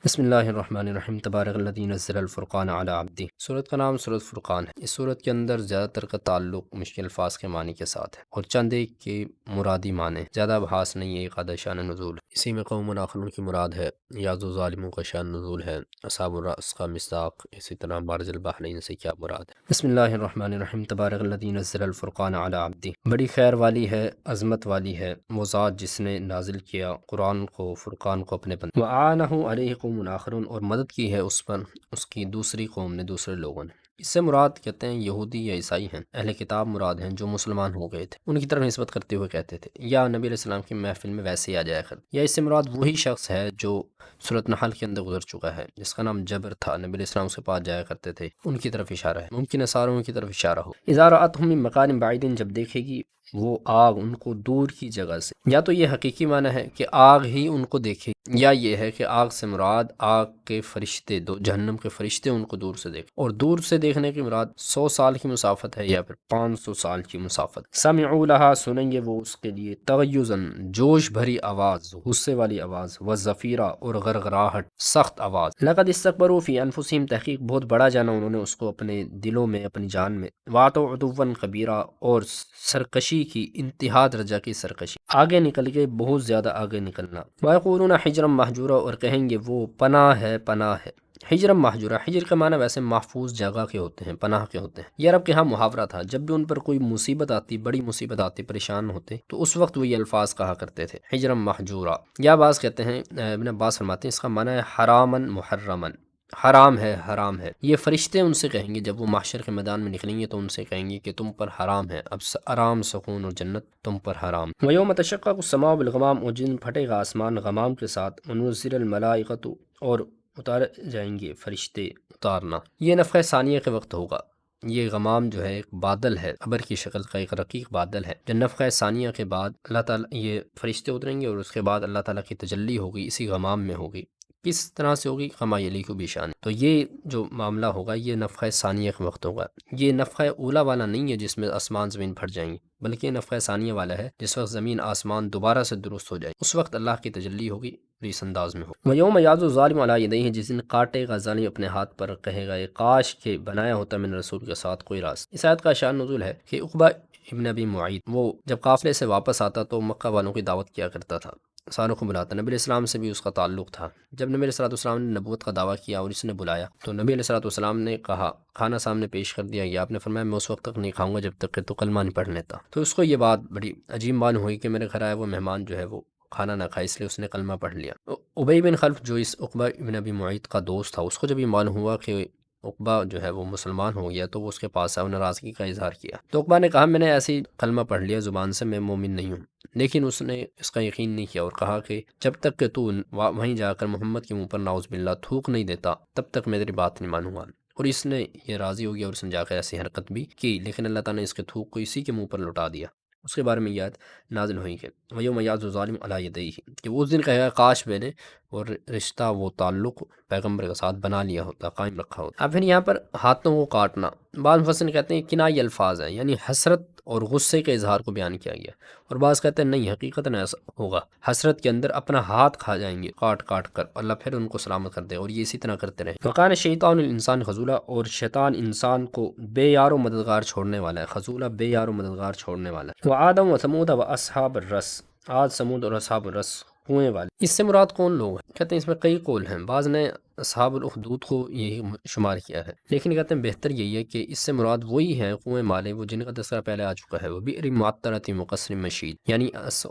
بسم اللہ الرحمن الرحیم تبارک الذی نزل الفرقان علی عبدہ۔ سورت کا نام سورت فرقان ہے۔ اس سورت کے اندر زیادہ تر کا تعلق مشکل الفاظ کے معنی کے ساتھ ہے اور چند ایک کے مرادی معنی زیادہ بحث نہیں ہے۔ ایک آدھا شان نزول ہے، اسی میں قوم آخرون کی مراد ہے، یاز و ظالموں کا شان نزول ہے، اصحاب الرأس کا مصداق، اسی طرح مارج البحرین سے کیا مراد ہے۔ بسم اللہ الرحمن الرحیم تبارک الذی نزل الفرقان علی عبدہ۔ بڑی خیر والی ہے، عظمت والی ہے وہ ذات جس نے نازل کیا قرآن کو، فرقان کو اپنے بندے وَعَانَهُ عَلَيْهِ قَوْمٌ آخَرُونَ، اور مدد کی ہے اس پر اس کی دوسری قوم نے، دوسرے لوگوں نے۔ اس سے مراد کہتے ہیں یہودی یا عیسائی ہیں، اہل کتاب مراد ہیں جو مسلمان ہو گئے تھے، ان کی طرف نسبت کرتے ہوئے کہتے تھے، یا نبی علیہ السلام کی محفل میں ویسے ہی آ جایا کر، یا اس سے مراد وہی شخص ہے جو سورۃ نحل کے اندر گزر چکا ہے، جس کا نام جبر تھا، نبی علیہ السلام اس کے پاس جایا کرتے تھے، ان کی طرف اشارہ ہے، ممکن ہے ساروں کی طرف اشارہ ہو۔ اذا رأتهم من مکان بعید، جب دیکھے گی وہ آگ ان کو دور کی جگہ سے، یا تو یہ حقیقی معنی ہے کہ آگ ہی ان کو دیکھے، یا یہ ہے کہ آگ سے مراد آگ کے فرشتے، دو جہنم کے فرشتے ان کو دور سے دیکھ، اور دور سے دیکھنے کی مراد 100 سال کی مسافت ہے یا پھر 500 سال کی مسافت۔ سمعوا لہا، سنیں گے وہ اس کے لیے، تغیظاً جوش بھری آواز، غصے والی آواز، وزفیرہ اور غرغراہٹ، سخت آواز۔ لقد استکبروا فی انفسہم، تحقیق بہت بڑا جانا انہوں نے اس کو اپنے دلوں میں، اپنی جان میں، واتوا عتوا کبیرہ، اور سرکشی کی انتہا درجہ کی سرکشی، آگے نکل کے بہت زیادہ آگے نکلنا۔ وَيَقُولُونَ حِجْرًا مَحْجُورًا، اور کہیں گے وہ پناہ ہے، پناہ ہے۔ حجرم محجورہ، حجر کا معنی ویسے محفوظ جگہ کے ہوتے ہیں، پناہ کے ہوتے ہیں۔ یہ عرب کے ہاں محاورہ تھا، جب بھی ان پر کوئی مصیبت آتی، بڑی مصیبت آتی، پریشان ہوتے تو اس وقت وہ یہ الفاظ کہا کرتے تھے، حجرم محجورہ۔ یا بعض کہتے ہیں، ابن عباس فرماتے ہیں اس کا معنی ہے حرامن محرمن، حرام ہے، حرام ہے۔ یہ فرشتے ان سے کہیں گے جب وہ محشر کے میدان میں نکلیں گے تو ان سے کہیں گے کہ تم پر حرام ہے، اب آرام، سکون اور جنت تم پر حرام۔ وَيَوْمَ تَشَقَّقُ السَّمَاءُ بِالْغَمَامِ، اور جن پھٹے گا آسمان غمام کے ساتھ، وَنُزِّلَ الْمَلَائِكَةُ، اور اتارے جائیں گے فرشتے، اتارنا۔ یہ نفخہ ثانیہ کے وقت ہوگا۔ یہ غمام جو ہے ایک بادل ہے، ابر کی شکل کا ایک رقیق بادل ہے، جب نفخہ ثانیہ کے بعد اللہ تعالیٰ یہ فرشتے اتریں گے اور اس کے بعد اللہ تعالیٰ کی تجلی ہوگی، اسی غمام میں ہوگی۔ کس طرح سے ہوگی؟ کما یلیق بشان، تو یہ جو معاملہ ہوگا یہ نفخہ ثانیہ کے وقت ہوگا۔ یہ نفخہ اولا والا نہیں ہے جس میں آسمان زمین پھٹ جائیں گی، بلکہ نفخہ ثانیہ والا ہے جس وقت زمین آسمان دوبارہ سے درست ہو جائے، اس وقت اللہ کی تجلی ہوگی، اس انداز میں ہو۔ وَيَوْمَ يَعْضُ الظَّالِمُ عَلَىٰ يَدَيْهِ، جس دن کاٹے گا ظالم اپنے ہاتھ پر، کہے گا یہ کاش کہ بنایا ہوتا میں نے رسول کے ساتھ کوئی راستہ۔ اس آیت کا شان نزول ہے کہ عقبہ ابن ابی معیط وہ جب قافلے سے واپس آتا تو مکہ والوں کی دعوت کیا کرتا تھا، ساروں کو بلاتا، نبی علیہ السلام سے بھی اس کا تعلق تھا۔ جب نبی علیہ السلام نے نبوت کا دعویٰ کیا اور اس نے بلایا تو نبی علیہ السلام نے کہا، کھانا سامنے پیش کر دیا گیا، آپ نے فرمایا میں اس وقت تک نہیں کھاؤں گا جب تک کہ تو کلمہ نہیں پڑھ لیتا۔ تو اس کو یہ بات بڑی عجیب معلوم ہوئی کہ میرے گھر آیا وہ مہمان جو ہے وہ کھانا نہ کھائے، اس لیے اس نے کلمہ پڑھ لیا۔ ابی بن خلف جو اس عقبہ ابن ابی معیط کا دوست تھا، اس کو جب یہ معلوم ہوا کہ عقبہ جو ہے وہ مسلمان ہو گیا تو وہ اس کے پاس آیا، ناراضگی کا اظہار کیا۔ تو عقبہ نے کہا میں نے ایسی کلمہ پڑھ لیا زبان سے، میں مومن نہیں ہوں، لیکن اس نے اس کا یقین نہیں کیا اور کہا کہ جب تک کہ تو وہیں جا کر محمد کے منہ پر نعوذ باللہ تھوک نہیں دیتا تب تک میں تیری بات نہیں مانوں گا۔ اور اس نے یہ راضی ہو گیا اور اس نے جا کر ایسی حرکت بھی کی، لیکن اللہ تعالیٰ نے اس کے تھوک کو اسی کے منہ پر لوٹا دیا۔ اس کے بارے میں یہ آیت نازل ہوئی کہ وَيَوْمَ يَعْضُ الظَّالِمُ عَلَىٰ يَدَيْهِ، کہ وہ اس دن کہے گا کاش میں نے اور رشتہ، وہ تعلق پیغمبر کے ساتھ بنا لیا ہوتا، قائم رکھا ہوتا۔ اب پھر یہاں پر ہاتھوں کو کاٹنا، بعض مفسرین کہتے ہیں کنائی الفاظ ہیں، یعنی حسرت اور غصے کے اظہار کو بیان کیا گیا، اور بعض کہتے ہیں نہیں، حقیقتاً ایسا ہوگا، حسرت کے اندر اپنا ہاتھ کھا جائیں گے کاٹ کاٹ کر، اللہ پھر ان کو سلامت کر دے، اور یہ اسی طرح کرتے رہے۔ وَقَانَ الشَّيْطَانُ لِلْإِنسَانِ خَذُولًا، اور شیطان انسان کو بے یار و مددگار چھوڑنے والا ہے، خذولہ بے یار و مددگار چھوڑنے والا ہے۔ وَعَادًا وَثَمُودَ وَأَصْحَابَ الرَّسِّ، عاد، سمود اور اصحاب الرس، کنویں والے۔ اس سے مراد کون لوگ ہیں؟ کہتے ہیں اس میں کئی قول ہیں، بعض نے اصحاب الاخدود کو یہی شمار کیا ہے، لیکن کہتے ہیں بہتر یہی ہے کہ اس سے مراد وہی ہیں کنویں والے، وہ جن کا تذکرہ پہلے آ چکا ہے، وہ بئر معطلۃ مقصر مشید، یعنی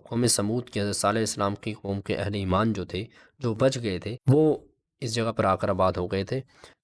قوم سمود کے حضرت صالح علیہ السلام کی قوم کے اہل ایمان جو تھے، جو بچ گئے تھے، وہ اس جگہ پر آ کر آباد ہو گئے تھے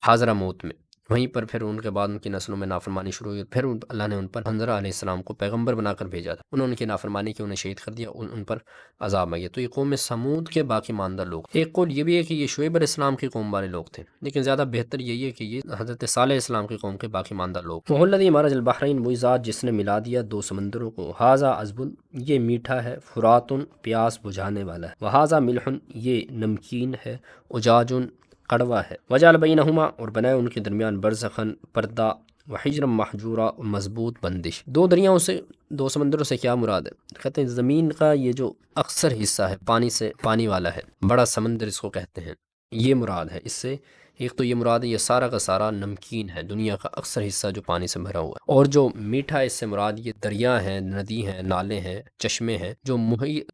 حاضرہ موت میں۔ وہیں پر پھر ان کے بعد ان کی نسلوں میں نافرمانی شروع ہوئی، پھر اللہ نے ان پر حنظلہ علیہ السلام کو پیغمبر بنا کر بھیجا تھا، انہوں نے ان کی نافرمانی کی، انہیں شہید کر دیا، ان پر عذاب آیا۔ تو یہ قوم سمود کے باقی ماندہ لوگ، ایک قول یہ بھی ہے کہ یہ شعیب علیہ السلام کی قوم والے لوگ تھے، لیکن زیادہ بہتر یہی ہے کہ یہ حضرت صالح علیہ السلام کی قوم کے باقی ماندہ لوگ۔ وَهُوَ الَّذِي مَرَجَ الْبَحْرَيْنِ، وہی ذات جس نے ملا دیا دو سمندروں کو، هَٰذَا عَذْبٌ، یہ میٹھا ہے، فُرَاتٌ، پیاس بجھانے والا ہے، وَهَٰذَا مِلْحٌ، یہ نمکین ہے، اُجَاجٌ، کڑوا ہے، وَجَعَلَ بَيْنَهُمَا، اور بنائے ان کے درمیان برزخاً، پردہ، وحجرم محجورہ، مضبوط بندش۔ دو دریاؤں سے، دو سمندروں سے کیا مراد ہے؟ کہتے ہیں زمین کا یہ جو اکثر حصہ ہے پانی سے، پانی والا ہے، بڑا سمندر اس کو کہتے ہیں، یہ مراد ہے اس سے۔ ایک تو یہ مراد ہے یہ سارا کا سارا نمکین ہے، دنیا کا اکثر حصہ جو پانی سے بھرا ہوا ہے، اور جو میٹھا اس سے مراد یہ دریا ہیں، ندی ہیں، نالے ہیں، چشمے ہیں جو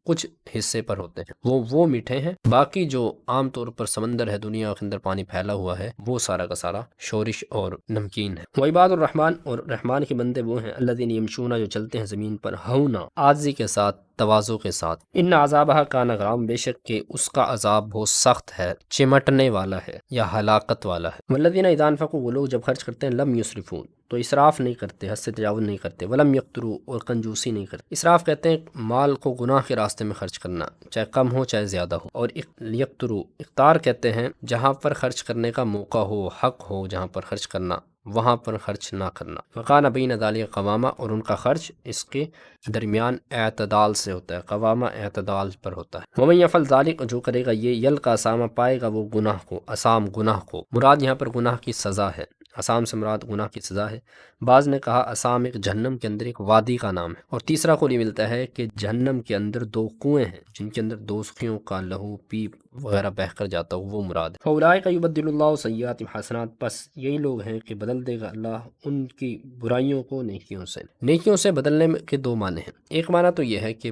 کچھ حصے پر ہوتے ہیں وہ میٹھے ہیں، باقی جو عام طور پر سمندر ہے، دنیا کے اندر پانی پھیلا ہوا ہے، وہ سارا کا سارا شورش اور نمکین ہے۔ وعباد الرحمن، اور رحمان کے بندے وہ ہیں الذین یمشون جو چلتے ہیں زمین پر ہونا، عاجزی کے ساتھ، تواضع کے ساتھ، ان عذابہ کان غرام، بے شک کہ اس کا عذاب بہت سخت ہے، چمٹنے والا ہے یا ہلاکت والا ہے۔ والذین اذا انفقوا، وہ لوگ جب خرچ کرتے ہیں، لم یسرفون، تو اسراف نہیں کرتے، حد سے تجاوز نہیں کرتے، ولم یقتروا، اور کنجوسی نہیں کرتے۔ اسراف کہتے ہیں مال کو گناہ کے راستے میں خرچ کرنا، چاہے کم ہو چاہے زیادہ ہو، اور یقتروا، اقتار کہتے ہیں جہاں پر خرچ کرنے کا موقع ہو، حق ہو جہاں پر خرچ کرنا، وہاں پر خرچ نہ کرنا۔ وقان بین ذالک قوامہ، اور ان کا خرچ اس کے درمیان اعتدال سے ہوتا ہے، قوامہ اعتدال پر ہوتا ہے۔ ومن یفعل ذلک، جو کرے گا یہ، یلقا اسامہ، پائے گا وہ گناہ کو، اسام گناہ کو، مراد یہاں پر گناہ کی سزا ہے، اسام سے مراد گناہ کی سزا ہے۔ بعض نے کہا اسام ایک جہنم کے اندر ایک وادی کا نام ہے، اور تیسرا قول یہ ملتا ہے کہ جہنم کے اندر دو کنویں ہیں جن کے اندر دوزخیوں کا لہو پیپ وغیرہ بہہ کر جاتا ہو، وہ مراد ہے۔ فاولئک یبدل اللہ سیئات حسنات، پس یہی لوگ ہیں کہ بدل دے گا اللہ ان کی برائیوں کو نیکیوں سے۔ نیکیوں سے بدلنے کے دو معنی ہیں، ایک معنی تو یہ ہے کہ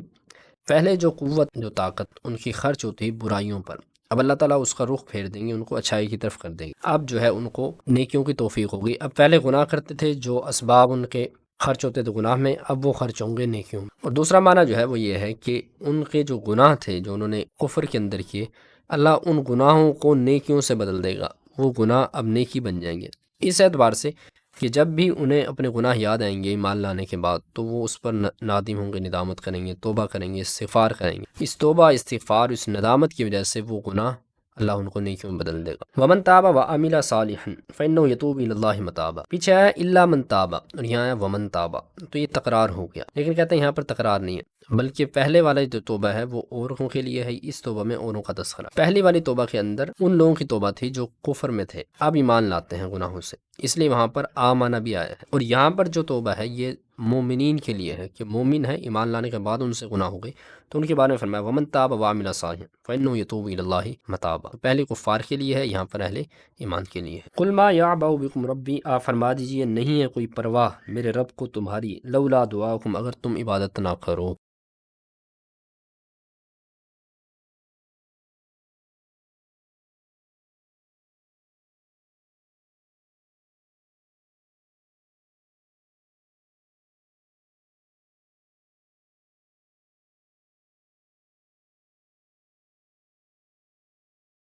پہلے جو قوت جو طاقت ان کی خرچ ہوتی ہے برائیوں پر، اب اللہ تعالیٰ اس کا رخ پھیر دیں گے، ان کو اچھائی کی طرف کر دیں گے، اب جو ہے ان کو نیکیوں کی توفیق ہوگی۔ اب پہلے گناہ کرتے تھے، جو اسباب ان کے خرچ ہوتے تھے گناہ میں، اب وہ خرچ ہوں گے نیکیوں میں۔ اور دوسرا معنی جو ہے وہ یہ ہے کہ ان کے جو گناہ تھے جو انہوں نے کفر کے اندر کیے، اللہ ان گناہوں کو نیکیوں سے بدل دے گا، وہ گناہ اب نیکی بن جائیں گے۔ اس اعتبار سے کہ جب بھی انہیں اپنے گناہ یاد آئیں گے ایمان لانے کے بعد، تو وہ اس پر نادم ہوں گے، ندامت کریں گے، توبہ کریں گے، استغفار کریں گے۔ اس توبہ، استغفار، اس ندامت کی وجہ سے وہ گناہ اللہ ان کو نیکیوں میں بدل دے گا۔ ومن تاب وعمل صالحا فانه يتوب الى الله متابا، پیچھے آیا الا من تاب، اور یہاں آیا ومن تابا، تو یہ تکرار ہو گیا، لیکن کہتے ہیں یہاں پر تکرار نہیں ہے، بلکہ پہلے والا جو توبہ ہے وہ اوروں کے لیے ہے، اس توبہ میں اوروں کا تذکرہ۔ پہلی والی توبہ کے اندر ان لوگوں کی توبہ تھی جو کفر میں تھے، اب ایمان لاتے ہیں گناہوں سے، اس لیے وہاں پر آمانہ بھی آیا ہے۔ اور یہاں پر جو توبہ ہے یہ مومنین کے لیے ہے، کہ مومن ہے، ایمان لانے کے بعد ان سے گناہ ہو گئے تو ان کے بارے میں فرمایا ومن تاب وعمل صالحا فانه يتوب الى الله متابا، پہلے کفار کے لیے ہے، یہاں پر اہل ایمان کے لیے ہے۔ قل ما يعبأ بكم ربی، آپ فرما دیجئے نہیں ہے کوئی پرواہ میرے رب کو تمہاری، لولا دعاؤکم، اگر تم عبادت نہ کرو،